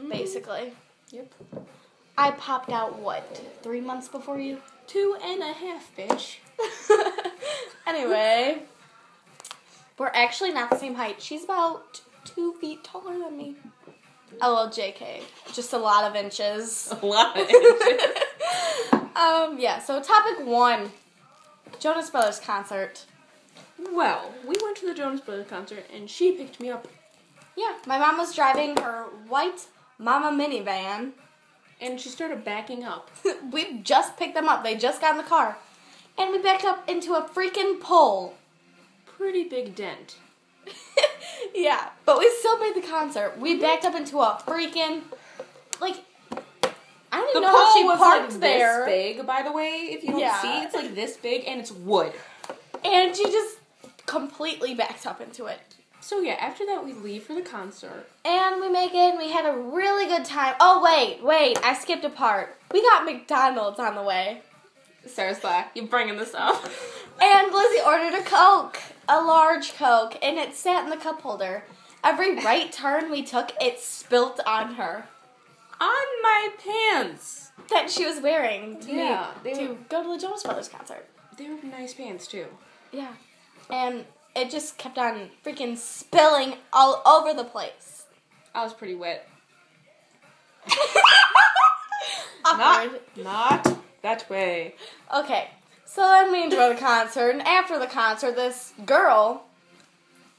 basically. Yep. I popped out, 3 months before you? 2.5, bitch. Anyway, we're actually not the same height. She's about 2 feet taller than me. LLJK. Just a lot of inches. A lot of inches. Yeah, so topic 1. Jonas Brothers concert. Well, we went to the Jonas Brothers concert, and she picked me up. Yeah, my mom was driving her white Mama minivan. And she started backing up. We just picked them up. They just got in the car. And we backed up into a freaking pole. Pretty big dent. Yeah, but we still made the concert. We backed up into a freaking, like, I don't even know how she parked like there. This big, by the way. If you don't see, it's like this big, and it's wood. And she just completely backed up into it. So yeah, after that we leave for the concert. And we make it, and we had a really good time. Oh, wait, I skipped a part. We got McDonald's on the way. Sarah's like, you're bringing this up. And Lizzie ordered a Coke, a large Coke, and it sat in the cup holder. Every right turn we took, it spilt on her. On my pants. That she was wearing to go to the Jonas Brothers concert. They were nice pants, too. Yeah. And it just kept on freaking spilling all over the place. I was pretty wet. Awkward. Not that way. Okay. So then we enjoy the concert, and after the concert, this girl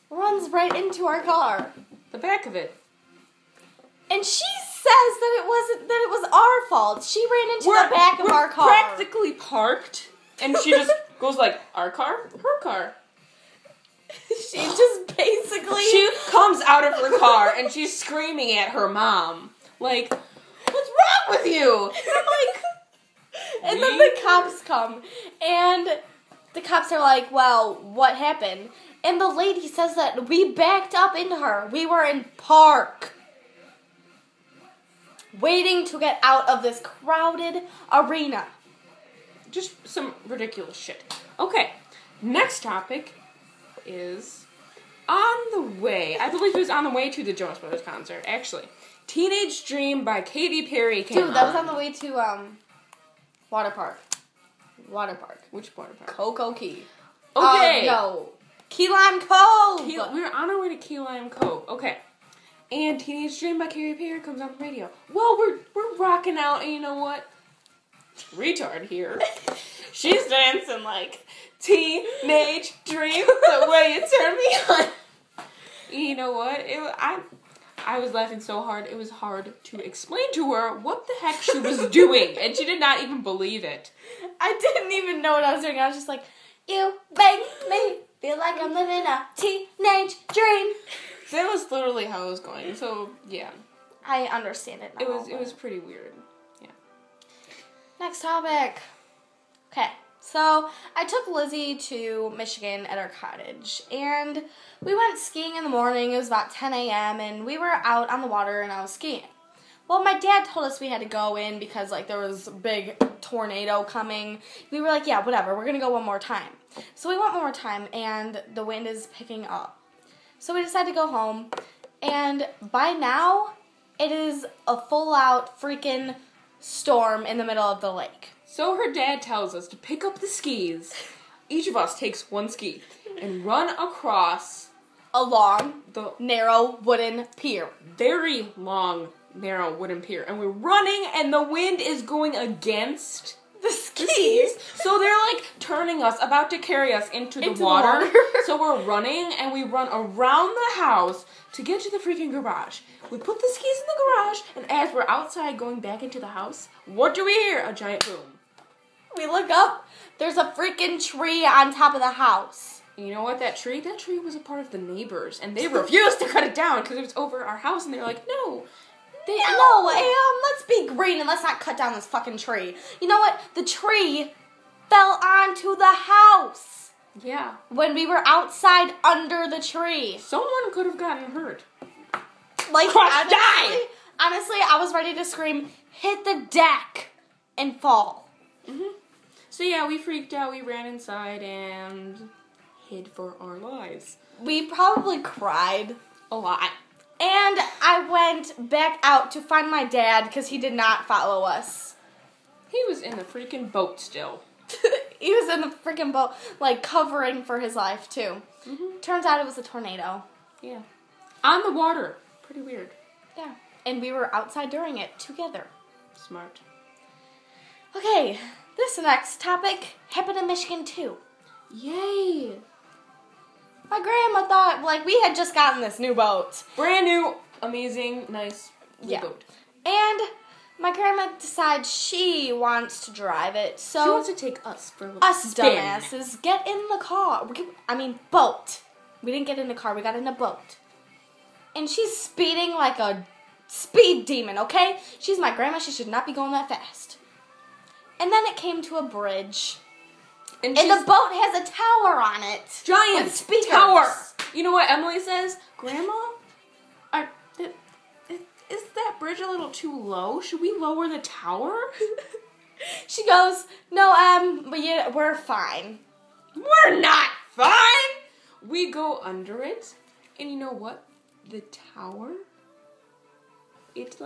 runs right into our car. The back of it. And she says that it was our fault. She ran into the back of our car. We're practically parked, and she just goes like, our car? Her car. She just basically... She comes out of her car, and she's screaming at her mom. Like, what's wrong with you? And I'm like... And then the cops come, and the cops are like, well, what happened? And the lady says that we backed up into her. We were in park, waiting to get out of this crowded arena. Just some ridiculous shit. Okay, next topic is on the way. I believe it was on the way to the Jonas Brothers concert, actually. Teenage Dream by Katy Perry came Dude, that was on the way to, Water park. Which water park? Cocoa Key. Okay. No. Key Lime Cove. We were on our way to Key Lime Cove. Okay. And Teenage Dream by Katy Perry comes on the radio. Well, we're rocking out, and you know what? Retard here. She's dancing like Teenage Dream, the way you turn me on. You know what? I was laughing so hard, it was hard to explain to her what the heck she was doing, and she did not even believe it. I didn't even know what I was doing. I was just like, you make me feel like I'm living a teenage dream. So that was literally how it was going, so yeah. I understand it now. It was pretty weird, yeah. Next topic. Okay. So, I took Lizzie to Michigan at our cottage, and we went skiing in the morning. It was about 10 a.m., and we were out on the water, and I was skiing. Well, my dad told us we had to go in because, like, there was a big tornado coming. We were like, yeah, whatever, we're going to go one more time. So we went one more time, and the wind is picking up. So we decided to go home, and by now, it is a full-out freaking storm in the middle of the lake. So her dad tells us to pick up the skis. Each of us takes one ski and run across along the narrow wooden pier. Very long, narrow wooden pier. And we're running, and the wind is going against the skis. So they're like turning us, about to carry us into the water. So we're running, and we run around the house to get to the freaking garage. We put the skis in the garage, and as we're outside going back into the house, what do we hear? A giant boom. We look up, there's a freaking tree on top of the house. And you know what, that tree was a part of the neighbors, and they refused to cut it down because it was over our house, and they were like, no. Let's be green and let's not cut down this fucking tree. You know what? The tree fell onto the house. Yeah. When we were outside under the tree. Someone could have gotten hurt. Like, honestly, I was ready to scream, hit the deck, and fall. Mm-hmm. So yeah, we freaked out, we ran inside, and hid for our lives. We probably cried. A lot. And I went back out to find my dad because he did not follow us. He was in the freaking boat still. He was in the freaking boat, like, covering for his life, too. Mm-hmm. Turns out it was a tornado. Yeah. On the water. Pretty weird. Yeah. And we were outside during it together. Smart. Okay, this next topic happened in Michigan, too. Yay. My grandma thought, like, we had just gotten this new boat. Brand new, amazing, nice new boat. And my grandma decides she wants to drive it, so... She wants to take us for a little us spin. dumbasses get in the car. Boat. We didn't get in the car, we got in a boat. And she's speeding like a speed demon, okay? She's my grandma, she should not be going that fast. And then it came to a bridge. And the boat has a tower on it. Giant with speakers. tower. You know what Emily says? Grandma, is that bridge a little too low? Should we lower the tower? She goes, no, we're fine. We're not fine. We go under it. And you know what? The tower, it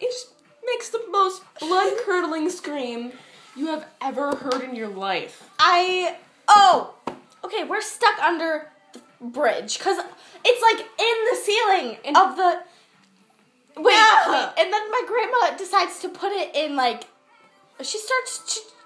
just makes the most blood-curdling scream you have ever heard in your life. Okay, we're stuck under the bridge, because it's, like, in the ceiling of the... Wait, and then my grandma decides to put it in, like... She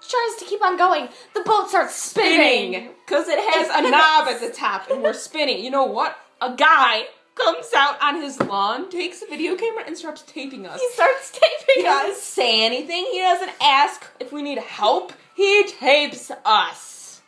tries to keep on going. The boat starts spinning. Because it has a knob at the top, and we're spinning. You know what? A guy comes out on his lawn, takes a video camera, and starts taping us. He starts taping He doesn't us. say anything. He doesn't ask if we need help. He tapes us.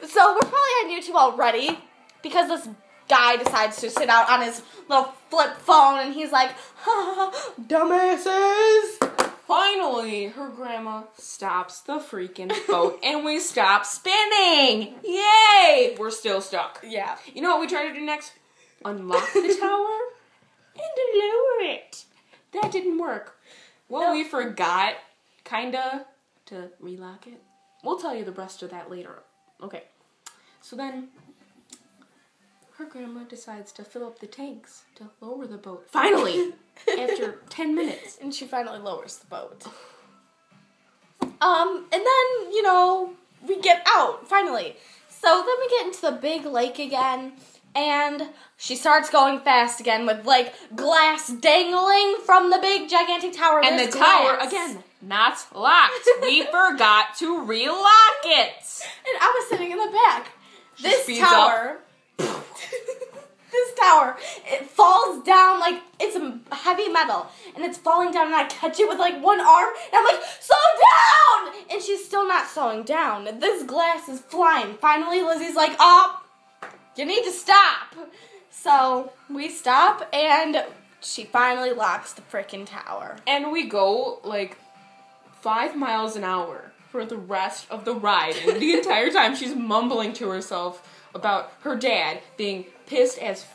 So we're probably on YouTube already, because this guy decides to sit out on his little flip phone, and he's like, ha, dumbasses. Finally, her grandma stops the freaking boat, and we stop spinning. Yay! We're still stuck. Yeah. You know what we try to do next? Unlock the tower and lower it. That didn't work. Well, we forgot, kinda, to relock it. We'll tell you the rest of that later. Okay. So then, her grandma decides to fill up the tanks to lower the boat. Finally! After 10 minutes. And she finally lowers the boat. And then, we get out, finally. So then we get into the big lake again, and she starts going fast again with, like, glass dangling from the big, gigantic tower. And There's the tower, glass. again, not locked. We forgot to relock it. And I was sitting in the back. She This speeds tower... This tower, it falls down like it's a heavy metal, and it's falling down, and I catch it with like one arm, and I'm like, slow down! And she's still not slowing down. This glass is flying. Finally, Lizzie's like, you need to stop. So we stop, and she finally locks the frickin' tower. And we go like 5 miles an hour for the rest of the ride. And the entire time she's mumbling to herself about her dad being pissed as...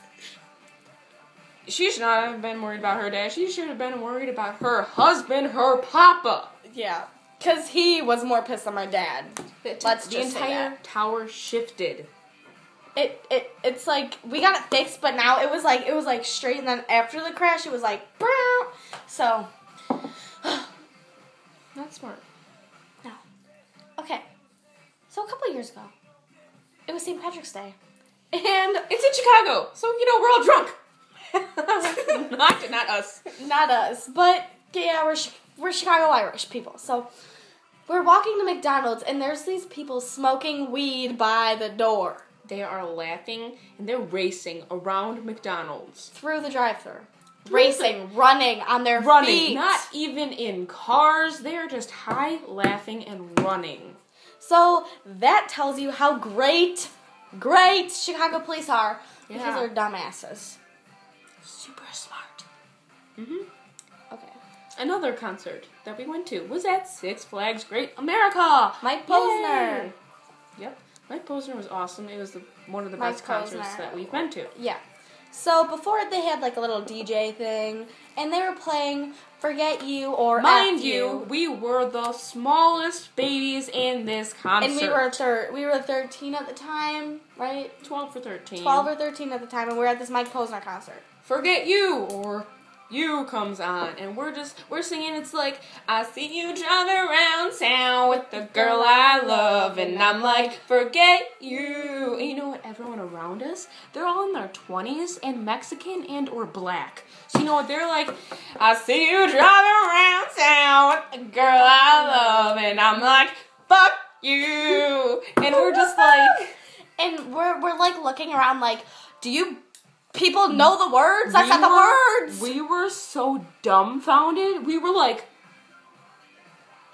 She should not have been worried about her dad. She should have been worried about her husband, her papa. Yeah, because he was more pissed than my dad. Let's The just say entire that. tower shifted. It's like we got it fixed, but now it was like straight, and then after the crash it was like brrr. So Not smart. no. Okay. So a couple years ago, it was St. Patrick's Day. And It's in Chicago, so we're all drunk. not us. not us, but yeah, we're Chicago Irish people. So we're walking to McDonald's, and there's these people smoking weed by the door. They are laughing and they're racing around McDonald's. Through the drive-thru. Racing, running on their feet. Not even in cars. They're just high, laughing, and running. So that tells you how great Chicago police are, because Yeah. they're dumbasses. Super smart. Okay. Another concert that we went to was at Six Flags Great America. Mike Posner. Yay! Yep. Mike Posner was awesome. It was one of the Mike best concerts Posner. that we've been to. Yeah. So before they had like a little DJ thing, and they were playing "Forget You" or Mind F you, we were the smallest babies in this concert. and we were 13 at the time, right? 12 or 13. 12 or 13 at the time, and we were at this Mike Posner concert. Forget You or You comes on, and we're singing. It's like, I see you driving around town with the girl I love, and I'm like, forget you. And you know what? Everyone around us, they're all in their 20s and Mexican and or black. So you know what? They're like, I see you driving around town with the girl I love, and I'm like, fuck you. And we're just like, and we're like looking around like, do you people know the words? That's not the words. We were so dumbfounded. We were like,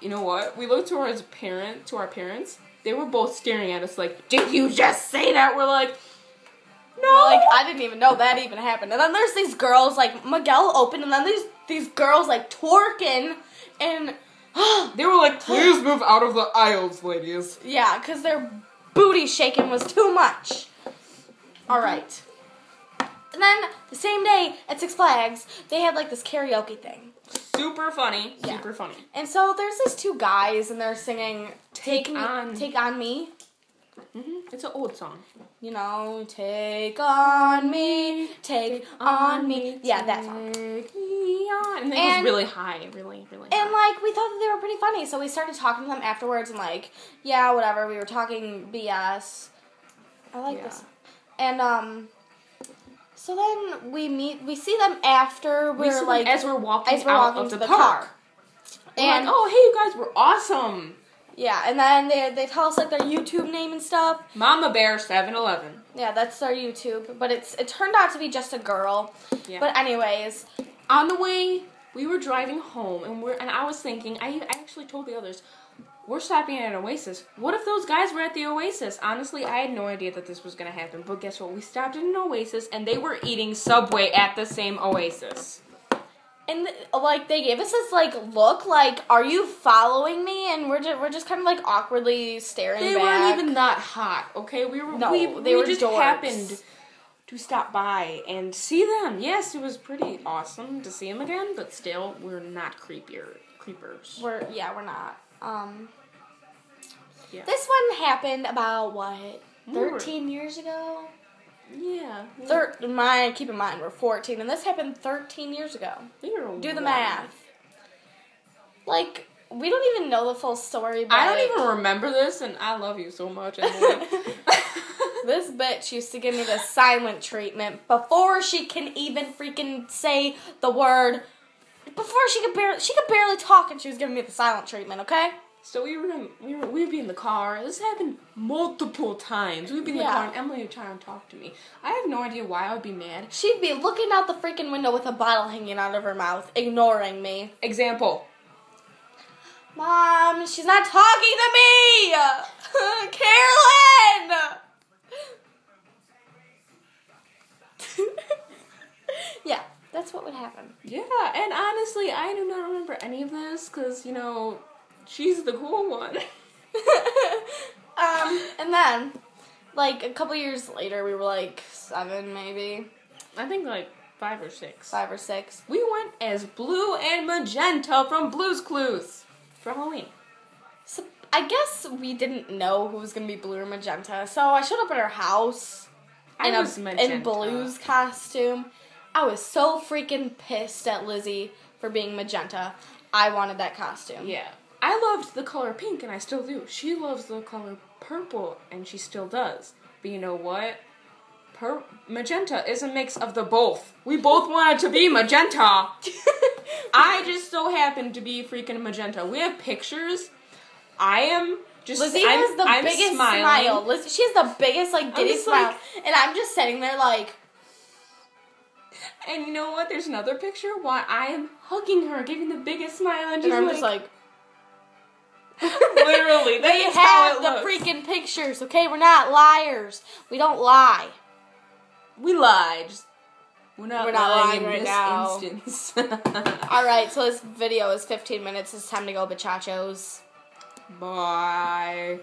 you know what? We looked to our parents. They were both staring at us like, did you just say that? We're like, no. Like, I didn't even know that even happened. And then there's these girls, like, Miguel opened, and then these girls, like, twerking, and they were like, please move out of the aisles, ladies. Yeah, because their booty shaking was too much. All right. And then the same day at Six Flags, they had like this karaoke thing. Super funny. Yeah. Super funny. And so there's these two guys, and they're singing Take On Me. Mm-hmm. It's an old song. You know, take on me, take on me. Yeah, that song. Take me on. And it was really high. Really, really high. And, like, we thought that they were pretty funny, so we started talking to them afterwards, and, like, yeah, whatever. We were talking BS. I like this. And, so then we see them after as we're walking out out of the the park. car. And like, oh, hey, you guys were awesome. Yeah, and then they tell us like their YouTube name and stuff. Mama Bear 7-Eleven. Yeah, that's their YouTube, but it turned out to be just a girl. Yeah. But anyways, on the way we were driving home, and I was thinking, I actually told the others, we're stopping at an Oasis. What if those guys were at the Oasis? Honestly, I had no idea that this was going to happen. But guess what? We stopped at an Oasis, and they were eating Subway at the same Oasis. And, like, they gave us this, like, look, like, are you following me? And we're just kind of, like, awkwardly staring back. They weren't even that hot, okay? We were just dorks. Happened to stop by and see them. Yes, it was pretty awesome to see them again, but still, we're not creepers. We're not. Yeah. This one happened about, 13 years ago? Yeah. Keep in mind, we're 14, and this happened 13 years ago. Do the math. Like, we don't even know the full story, but I don't even remember this, and I love you so much, Emily. This bitch used to give me the silent treatment before she can even freaking say the word. Before she could barely talk, and she was giving me the silent treatment, okay? So we'd be in the car. This happened multiple times. We'd be in the car, and Emily would try and talk to me. I have no idea why I would be mad. She'd be looking out the freaking window with a bottle hanging out of her mouth, ignoring me. Example. Mom, she's not talking to me! Carolyn! Yeah, that's what would happen. Yeah, and honestly, I do not remember any of this, because, she's the cool one. And then, like, a couple years later, we were, like, 7, maybe. I think, like, 5 or 6. 5 or 6. We went as Blue and Magenta from Blue's Clues for Halloween. So, I guess we didn't know who was going to be Blue or Magenta, so I showed up at her house in Blue's costume. I was so freaking pissed at Lizzie for being Magenta. I wanted that costume. Yeah. I loved the color pink, and I still do. She loves the color purple, and she still does. But you know what? Magenta is a mix of the both. We both wanted to be Magenta. I just so happened to be freaking Magenta. We have pictures. I am just... Lizzie has the biggest smile. Lizzie, she has the biggest, like, giddy smile. And I'm just sitting there, like... And you know what? There's another picture where I am hugging her, giving the biggest smile, and I'm just like... Literally, they have the freaking pictures, okay? We're not liars. We don't lie. We lie. We're not lying right in now. this instance. Alright, so this video is 15 minutes. It's time to go, bachachos. Bye.